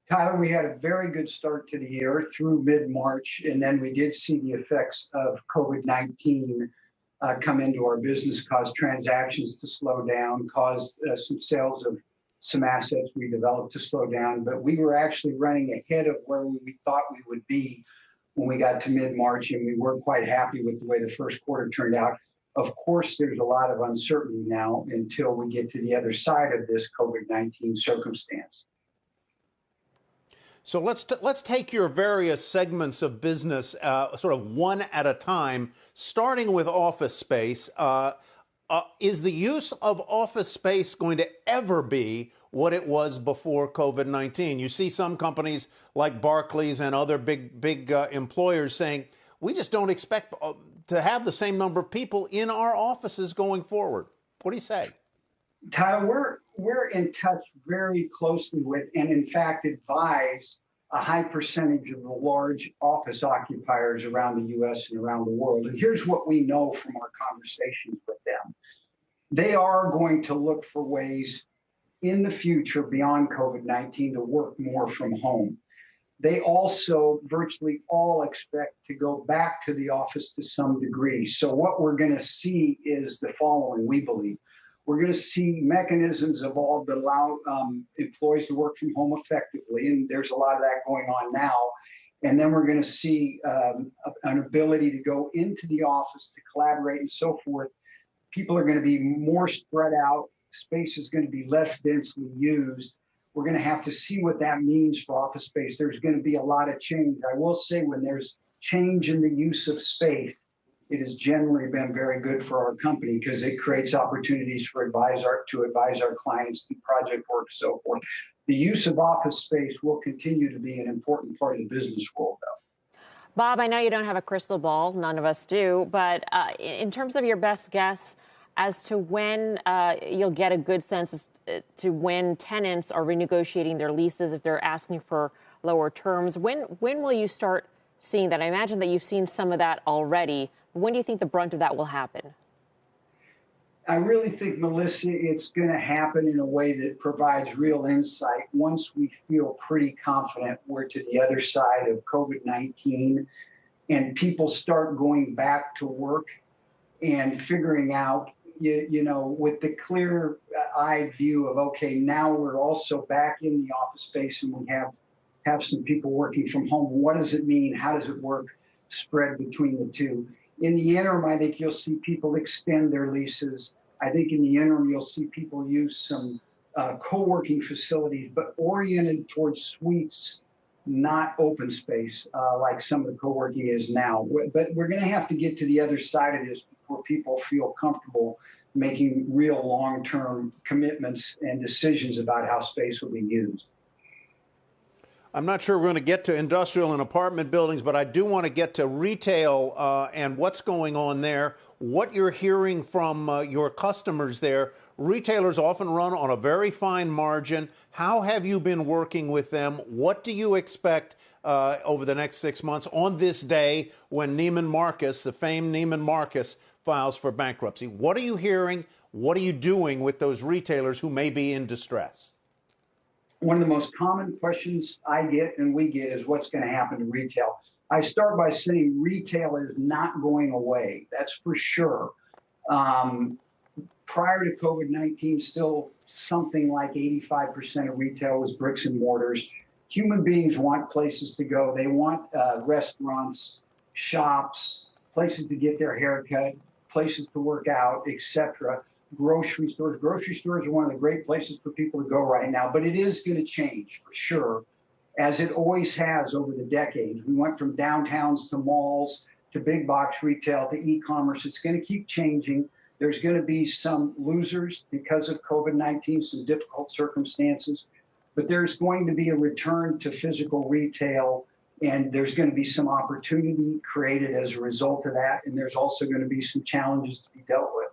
Tyler, we had a very good start to the year through mid-March, and then we did see the effects of COVID-19 come into our business, caused transactions to slow down, caused some sales of some assets we developed to slow down. But we were actually running ahead of where we thought we would be when we got to mid-March, and we were quite happy with the way the first quarter turned out. Of course, there's a lot of uncertainty now until we get to the other side of this COVID-19 circumstance. So let's take your various segments of business sort of one at a time, starting with office space. Is the use of office space going to ever be what it was before COVID-19? You see some companies like Barclays and other big employers saying, we just don't expect to have the same number of people in our offices going forward. What do you say? Tyler, we're in touch very closely with, and in fact advise, a high percentage of the large office occupiers around the U.S. and around the world. And here's what we know from our conversations with them. They are going to look for ways in the future beyond COVID-19 to work more from home. They also virtually all expect to go back to the office to some degree. So what we're going to see is the following, we believe. We're going to see mechanisms evolve that allow employees to work from home effectively, and there's a lot of that going on now. And then we're going to see an ability to go into the office to collaborate and so forth. People are going to be more spread out. Space is going to be less densely used. We're going to have to see what that means for office space. There's going to be a lot of change. I will say when there's change in the use of space, it has generally been very good for our company because it creates opportunities to advise our clients, do project work, so forth. The use of office space will continue to be an important part of the business world, though. Bob, I know you don't have a crystal ball. None of us do. But in terms of your best guess as to when you'll get a good sense as to when tenants are renegotiating their leases, if they're asking for lower terms, when will you start seeing that? I imagine that you've seen some of that already. When do you think the brunt of that will happen? I really think, Melissa, it's going to happen in a way that provides real insight once we feel pretty confident we're to the other side of COVID-19 and people start going back to work and figuring out, you know, with the clear-eyed view of, okay, now we're also back in the office space and we have some people working from home. What does it mean? How does it work spread between the two? In the interim, I think you'll see people extend their leases. I think in the interim, you'll see people use some co-working facilities, but oriented towards suites, not open space like some of the co-working is now. But we're going to have to get to the other side of this before people feel comfortable making real long-term commitments and decisions about how space will be used. I'm not sure we're going to get to industrial and apartment buildings, but I do want to get to retail and what's going on there, what you're hearing from your customers there. Retailers often run on a very fine margin. How have you been working with them? What do you expect over the next 6 months on this day when Neiman Marcus, the famed Neiman Marcus, files for bankruptcy? What are you hearing? What are you doing with those retailers who may be in distress? One of the most common questions I get and we get is what's going to happen to retail. I start by saying retail is not going away. That's for sure. Prior to COVID-19, still something like 85% of retail was bricks and mortars. Human beings want places to go. They want restaurants, shops, places to get their hair cut, places to work out, etc. Grocery stores. Grocery stores are one of the great places for people to go right now, but it is going to change for sure, as it always has over the decades. We went from downtowns to malls to big box retail to e-commerce. It's going to keep changing. There's going to be some losers because of COVID-19, some difficult circumstances, but there's going to be a return to physical retail, and there's going to be some opportunity created as a result of that, and there's also going to be some challenges to be dealt with.